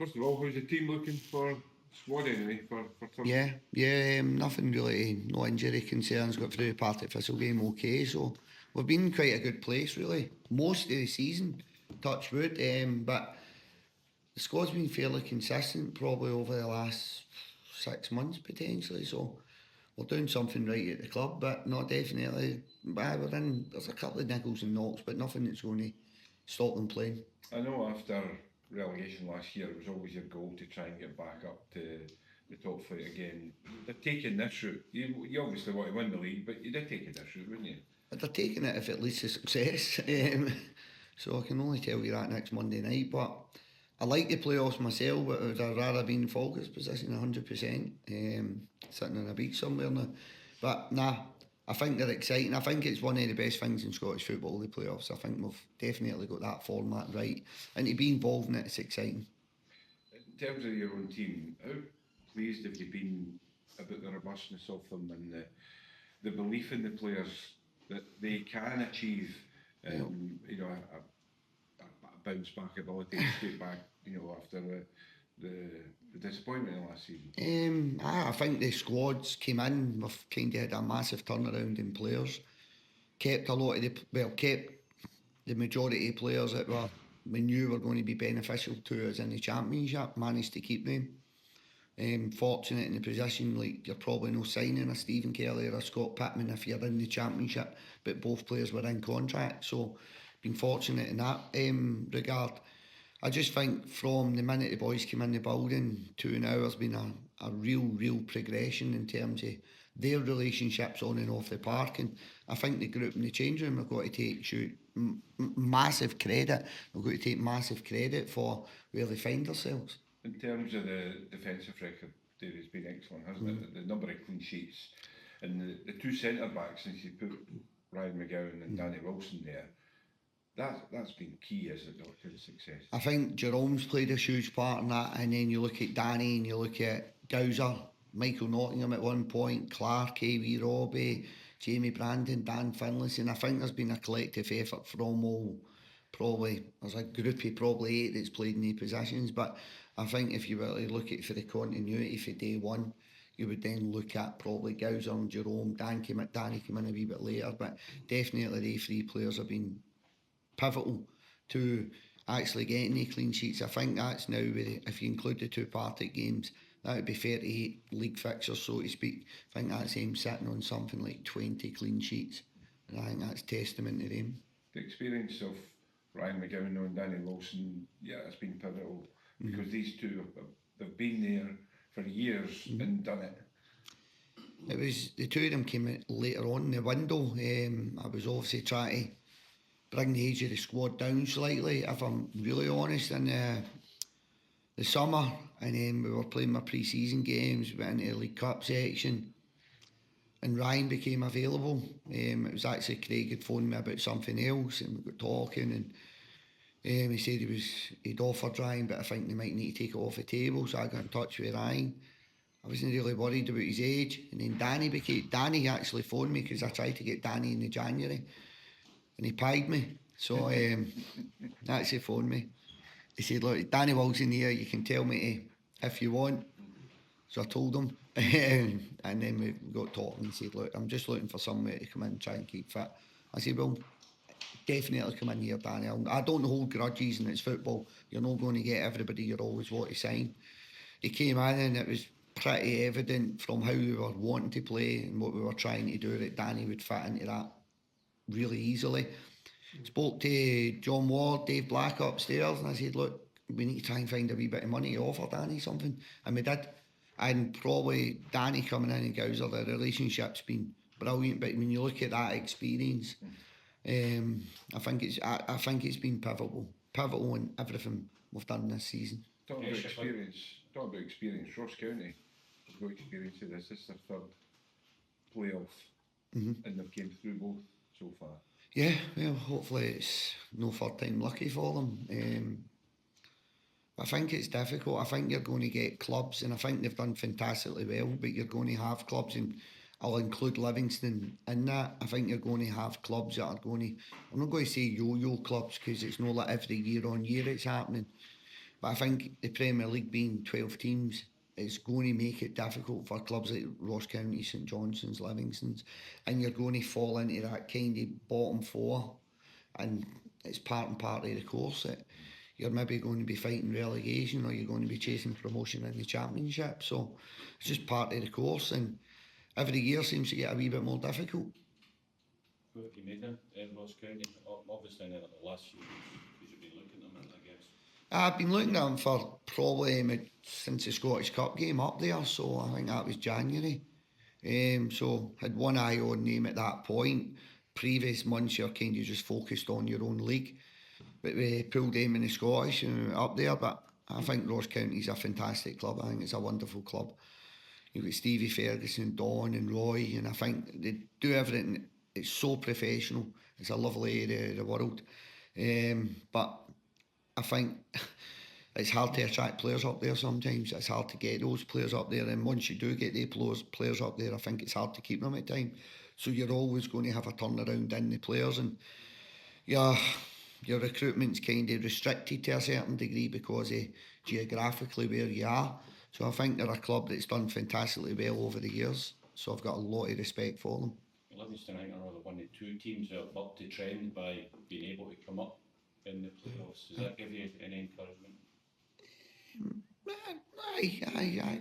First of all, how's the team looking for squad anyway for Thursday? Nothing really, no injury concerns. Got through the Partick Thistle game okay, so we've been in quite a good place really most of the season. Touch wood, but the squad's been fairly consistent probably over the last 6 months potentially. So we're doing something right at the club, but not definitely. But we're in. There's a couple of niggles and knocks, but nothing that's going to stop them playing. I know after relegation last year, it was always your goal to try and get back up to the top flight again. They're taking this route. You obviously want to win the league, but you'd take this route, wouldn't you? But they're taking it if it leads to success. So I can only tell you that next Monday night. But I like the playoffs myself, but I'd rather be in Falkirk's position 100%. Sitting on a beach somewhere now. But nah, I think they're exciting. I think it's one of the best things in Scottish football, the playoffs. I think we've definitely got that format right. And to be involved in it, it's exciting. In terms of your own team, how pleased have you been about the robustness of them and the belief in the players that they can achieve a bounce back ability to get back, after the disappointment in last season? I think the squads came in, we've kind of had a massive turnaround in players. Kept the majority of players that we knew were going to be beneficial to us in the Championship, managed to keep them. Fortunate in the position, like you're probably no signing a Stephen Kelly or a Scott Pittman if you're in the Championship, but both players were in contract, so been fortunate in that regard. I just think from the minute the boys came in the building to now, there's been a real progression in terms of their relationships on and off the park, and I think the group in the change room have got to take massive credit. We've got to take massive credit for where they find themselves. In terms of the defensive record, David's been excellent, hasn't it? The number of clean sheets and the two centre backs since you put Ryan McGowan and Danny Wilson there. That's been key, is it, to the success? I think Jerome's played a huge part in that, and then you look at Danny and you look at Gowser, Michael Nottingham at one point, Clark, A.W. Robbie, Jamie Brandon, Dan Finlayson. I think there's been a collective effort from all. Probably there's a group of probably 8 that's played in the positions, but I think if you were to look at for the continuity for day one, you would then look at probably Gowser and Jerome. Danny came in a wee bit later, but definitely the 3 players have been pivotal to actually getting the clean sheets. I think that's now, if you include the 2 Partick games, that would be 38 league fixtures, so to speak. I think that's him sitting on something like 20 clean sheets, and I think that's testament to them. The experience of Ryan McGowan and Danny Wilson, it's been pivotal because these two they've been there for years and done it. It was the 2 of them came in later on in the window. I was obviously trying to bring the age of the squad down slightly, if I'm really honest, in the summer, and then we were playing my pre-season games, went into the League Cup section, and Ryan became available. It was actually Craig had phoned me about something else, and we got talking, and he said he'd offered Ryan, but I think they might need to take it off the table, so I got in touch with Ryan. I wasn't really worried about his age, and then Danny actually phoned me because I tried to get Danny in the January, and he pied me, so actually phoned me. He said, look, Danny Wilson here, you can tell me if you want. So I told him, and then we got talking. He said, look, I'm just looking for somewhere to come in and try and keep fit. I said, well, definitely come in here, Danny. I don't hold grudges, and it's football. You're not going to get everybody you always want to sign. He came in and it was pretty evident from how we were wanting to play and what we were trying to do that Danny would fit into that really easily. Spoke to John Ward, Dave Black upstairs, and I said, look, we need to try and find a wee bit of money to offer Danny something, and we did. And probably Danny coming in and Gowser, the relationship's been brilliant, but when you look at that experience, I think it's been pivotal in everything we've done this season. Talk about experience. Ross County has got experience of this. This is their 3rd playoff, and they've came through both so far. Yeah, well, hopefully it's no 3rd time lucky for them. I think it's difficult. I think you're going to get clubs, and I think they've done fantastically well, but you're going to have clubs, and I'll include Livingston in that. I think you're going to have clubs that are going to, I'm not going to say yo-yo clubs because it's not like every year on year it's happening, But I think the Premier League being 12 teams is going to make it difficult for clubs like Ross County, St Johnstone's, Livingston's, and you're going to fall into that kind of bottom four, and it's part and part of the course that you're maybe going to be fighting relegation or you're going to be chasing promotion in the Championship. So it's just part of the course, and every year seems to get a wee bit more difficult. What have you made of Ross County? Obviously, in the last few years, you've been looking at them, I guess. I've been looking at them for probably since the Scottish Cup game up there, so I think that was January. So had one eye on them at that point. Previous months you're kind of just focused on your own league, but we pulled them in the Scottish and up there. But I think Ross County's a fantastic club. I think it's a wonderful club. You've got Stevie Ferguson, Don and Roy, and I think they do everything. It's so professional. It's a lovely area of the world. But I think it's hard to attract players up there sometimes. It's hard to get those players up there. And once you do get the players up there, I think it's hard to keep them at time. So you're always going to have a turnaround in the players. And your recruitment's kind of restricted to a certain degree because of geographically where you are. So I think they're a club that's done fantastically well over the years. So I've got a lot of respect for them. Livingston, I think, are one of the two teams that have upped the trend by being able to come up in the playoffs. Does that give you any encouragement?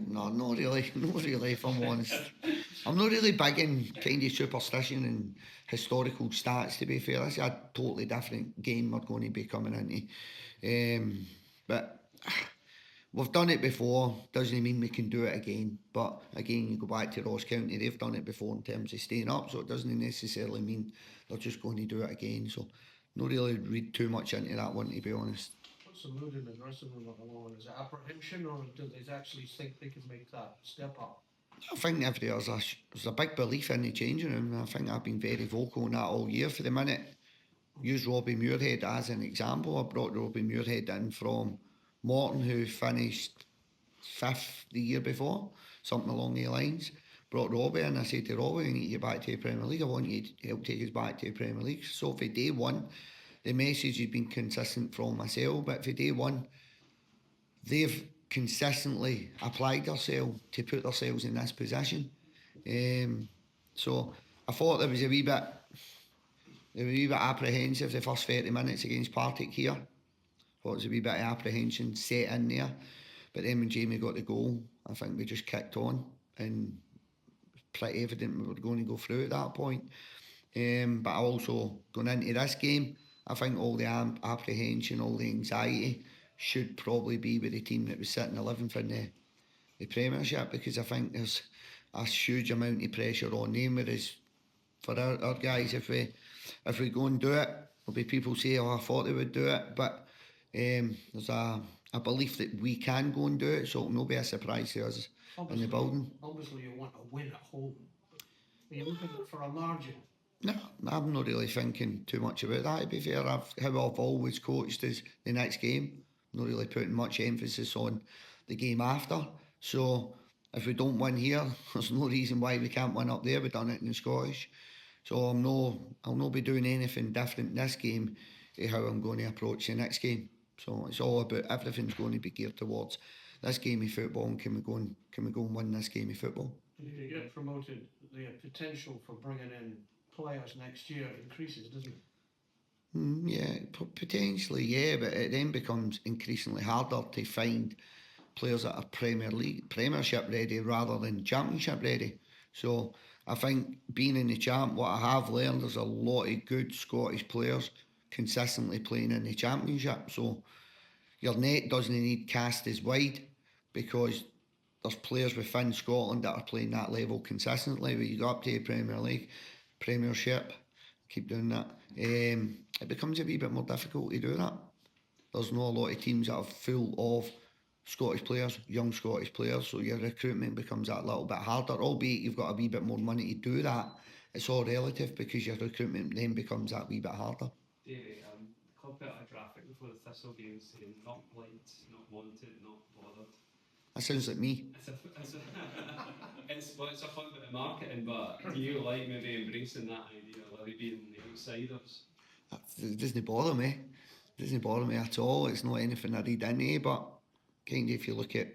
No, not really, if I'm honest. I'm not really big in kind of superstition and historical stats, to be fair. That's a totally different game we're going to be coming into. But we've done it before, doesn't mean we can do it again. But again, you go back to Ross County, they've done it before in terms of staying up, so it doesn't necessarily mean they're just going to do it again. So not really read too much into that one, to be honest. What's the mood in the dressing room at the moment? Is it apprehension, or do they actually think they can make that step up? I think there's a big belief in the changing room. I think I've been very vocal on that all year. For the minute, use Robbie Muirhead as an example. I brought Robbie Muirhead in from Morton, who finished 5th the year before, something along the lines. Brought Robbie in. I said to Robbie, we need to get back to the Premier League. I want you to help take us back to the Premier League. So for day one, the message has been consistent from myself, but for day one, they've consistently applied themselves to put themselves in this position. So I thought there was a wee bit apprehensive the first 30 minutes against Partick here. Thought there was a wee bit of apprehension set in there. But then when Jamie got the goal, I think we just kicked on, and pretty evident we were going to go through at that point. But also going into this game, I think all the apprehension, all the anxiety should probably be with the team that was sitting 11th in the Premiership, because I think there's a huge amount of pressure on them. Whereas for our guys, if we go and do it, there'll be people say, oh, I thought they would do it, but there's a belief that we can go and do it, so it'll not be a surprise to us in the building. Obviously you want to win at home. Are you looking for a margin? No, I'm not really thinking too much about that, to be fair. How I've always coached is the next game. Not really putting much emphasis on the game after. So if we don't win here, there's no reason why we can't win up there. We've done it in the Scottish. So I'll not be doing anything different this game to how I'm going to approach the next game. So it's all about, everything's going to be geared towards this game of football, and can we go and win this game of football. If you get promoted, the potential for bringing in players next year increases, doesn't it? Yeah, potentially, yeah, but it then becomes increasingly harder to find players that are Premiership ready rather than Championship ready. So I think being in the Champ, what I have learned, there's a lot of good Scottish players consistently playing in the Championship. So your net doesn't need cast as wide, because there's players within Scotland that are playing that level consistently. When you go up to the Premier League, Premiership, keep doing that, it becomes a wee bit more difficult to do that. There's not a lot of teams that are full of Scottish players, young Scottish players, so your recruitment becomes that little bit harder, albeit you've got a wee bit more money to do that. It's all relative, because your recruitment then becomes that wee bit harder. Davey, the club put out a graphic before the Thistle game saying not liked, not wanted, not bothered. That sounds like me. It's a fun bit of marketing, but do you like maybe embracing that idea of Livy being the outsiders? It doesn't bother me. doesn't bother me at all. It's not anything I read into, but kind of if you look at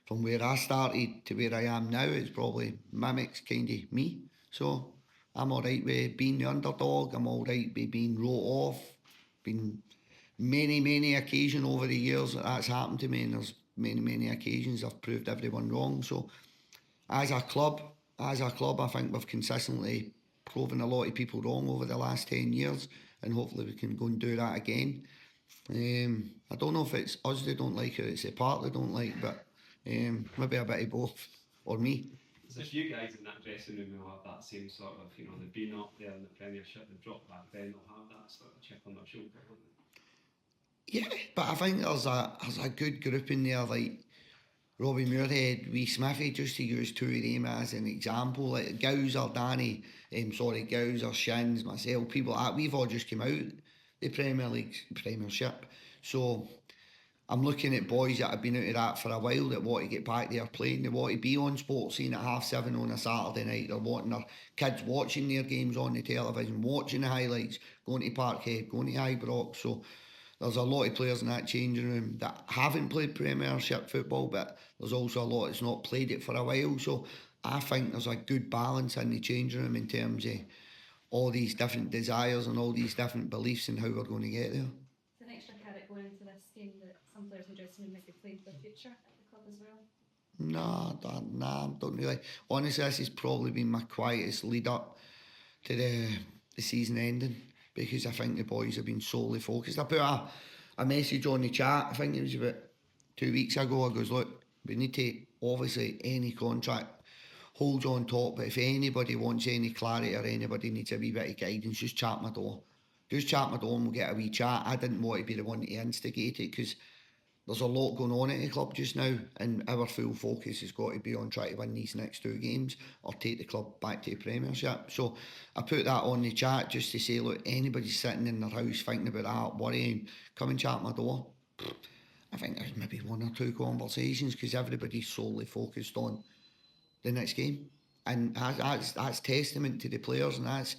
from where I started to where I am now, it's probably mimics kind of me. So I'm alright with being the underdog. I'm alright with being wrote off. Been many occasions over the years that's happened to me, and there's many occasions I've proved everyone wrong. So as a club, I think we've consistently proven a lot of people wrong over the last 10 years, and hopefully we can go and do that again. I don't know if it's us they don't like or it's the part they don't like, but maybe a bit of both, or me. There's a few guys in that dressing room who have that same sort of, they've been up there in the Premiership, they've dropped back then, they'll have that sort of chip on their shoulder, won't they? Yeah, but I think there's a good group in there, like Robbie Muirhead, Wee Smithy, just to use two of them as an example. Like Gowser, Danny, Gowser, Shins, myself, people like that, we've all just come out the Premiership. So I'm looking at boys that have been out of that for a while that want to get back there playing. They want to be on sports scene at 7:30 on a Saturday night. They're wanting their kids watching their games on the television, watching the highlights, going to Parkhead, going to Ibrox. So there's a lot of players in that changing room that haven't played Premiership football, but there's also a lot that's not played it for a while. So I think there's a good balance in the changing room in terms of all these different desires and all these different beliefs and how we're going to get there. It's an extra carrot going into this game that some players in the dressing room might be playing for the future at the club as well. Nah, don't really. Honestly, this has probably been my quietest lead up to the season ending, because I think the boys have been solely focused. I put a message on the chat, I think it was about 2 weeks ago. I goes, look, we need to, obviously, any contract holds on top, but if anybody wants any clarity or anybody needs a wee bit of guidance, just chat my door. Just chat my door and we'll get a wee chat. I didn't want to be the one to instigate it, because there's a lot going on at the club just now, and our full focus has got to be on trying to win these next 2 games or take the club back to the Premiership. So I put that on the chat just to say, look, anybody sitting in their house thinking about that, worrying, come and chat my door. I think there's maybe 1 or 2 conversations, because everybody's solely focused on the next game, and that's testament to the players, and that's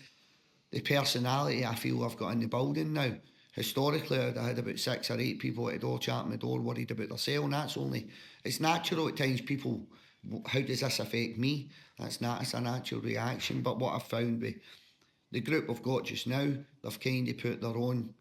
the personality I feel I've got in the building now. Historically, I had about 6 or 8 people at the door chatting my door, worried about themselves, and that's only, it's natural at times. People, how does this affect me? It's a natural reaction. But what I've found with the group we've got just now, they've kind of put their own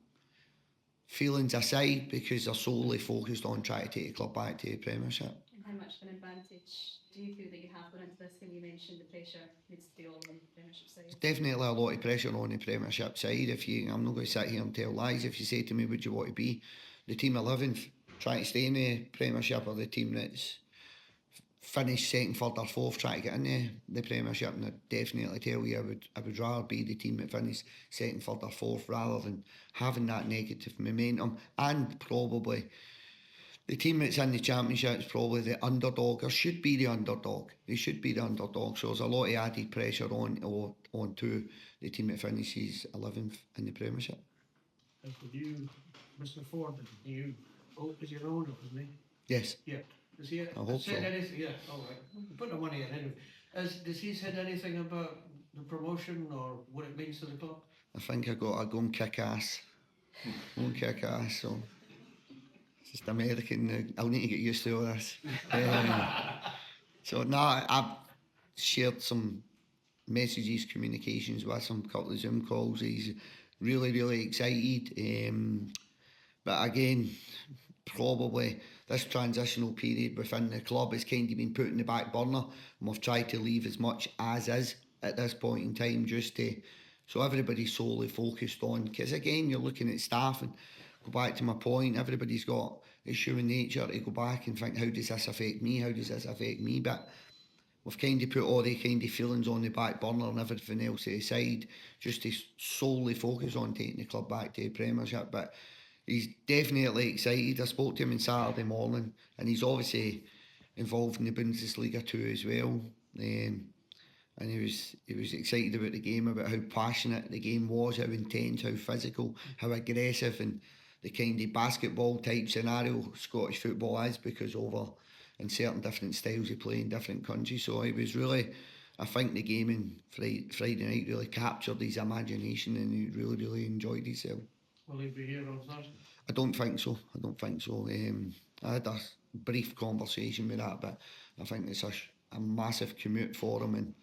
feelings aside, because they're solely focused on trying to take the club back to the Premiership. And how much of an advantage do you feel that you have going into this game? You mentioned the pressure needs to be all on the Premiership side. There's definitely a lot of pressure on the Premiership side. I'm not going to sit here and tell lies. If you say to me, would you want to be the team 11th, trying to stay in the Premiership, or the team that's finished second, third or fourth, trying to get in the Premiership, and I'd definitely tell you I would rather be the team that finished second, third or fourth, rather than having that negative momentum. And probably the team that's in the Championship is probably the underdog, or should be the underdog. They should be the underdog. So there's a lot of added pressure onto the team that finishes 11th in the Premiership. And for you, Mr. Ford, you is your owner, isn't he? Yes. Yeah. Does he hope said so. anything? Yeah, all right. Put the money in anyway. Does he said anything about the promotion or what it means to the club? I think I got to go and kick ass. Go and kick ass. So it's just American. I'll need to get used to all this. So now I've shared some messages, communications with him, a couple of Zoom calls. He's really excited. But again, probably this transitional period within the club has kind of been put in the back burner, and we've tried to leave as much as is at this point in time, just to so everybody's solely focused on, because again you're looking at staff, and go back to my point, everybody's got a human nature to go back and think, how does this affect me, but we've kind of put all the kind of feelings on the back burner and everything else aside, just to solely focus on taking the club back to the Premiership. But he's definitely excited. I spoke to him on Saturday morning, and he's obviously involved in the Bundesliga too as well. And he was excited about the game, about how passionate the game was, how intense, how physical, how aggressive, and the kind of basketball type scenario Scottish football is, because over in certain different styles of play in different countries. So he was really, I think the game on Friday night really captured his imagination, and he really enjoyed himself. Will he be here on Thursday? I don't think so. I had a brief conversation with that, but I think it's a massive commute for him, and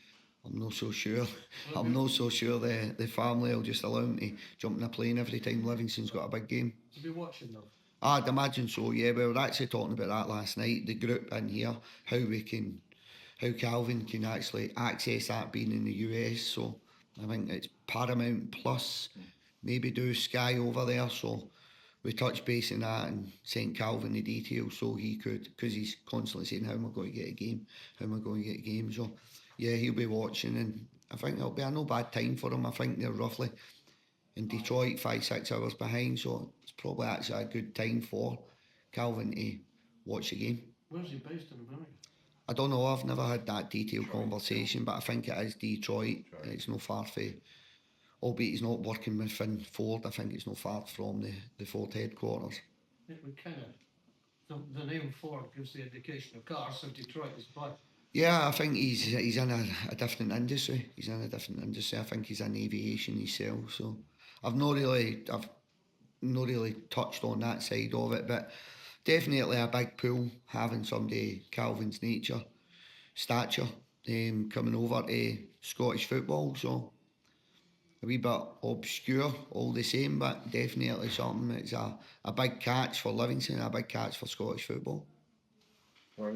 I'm not so sure. I'm not so sure the family will just allow him to jump in a plane every time Livingston's got a big game. To be watching though. I'd imagine so, yeah. We were actually talking about that last night, the group in here, how Calvin can actually access that being in the US. So I think it's Paramount Plus, maybe do Sky over there. So we touched base on that and sent Calvin the details so he could, because he's constantly saying, how am I going to get a game? How am I going to get a game? So yeah, he'll be watching, and I think it'll be a no bad time for him. I think they're roughly in Detroit 5-6 hours behind, so it's probably actually a good time for Calvin to watch the game. Where's he based in America? I don't know, I've never had that detailed conversation, but I think it is Detroit. It's not far from, albeit he's not working within Ford, I think it's not far from the Ford headquarters. It would kind of, the name Ford gives the indication of cars, so Detroit is by. Yeah, I think he's in a different industry. I think he's in aviation himself. So I've not really touched on that side of it, but definitely a big pull having somebody Calvin's stature coming over to Scottish football. So a wee bit obscure all the same, but definitely something that's a big catch for Livingston, a big catch for Scottish football. Well,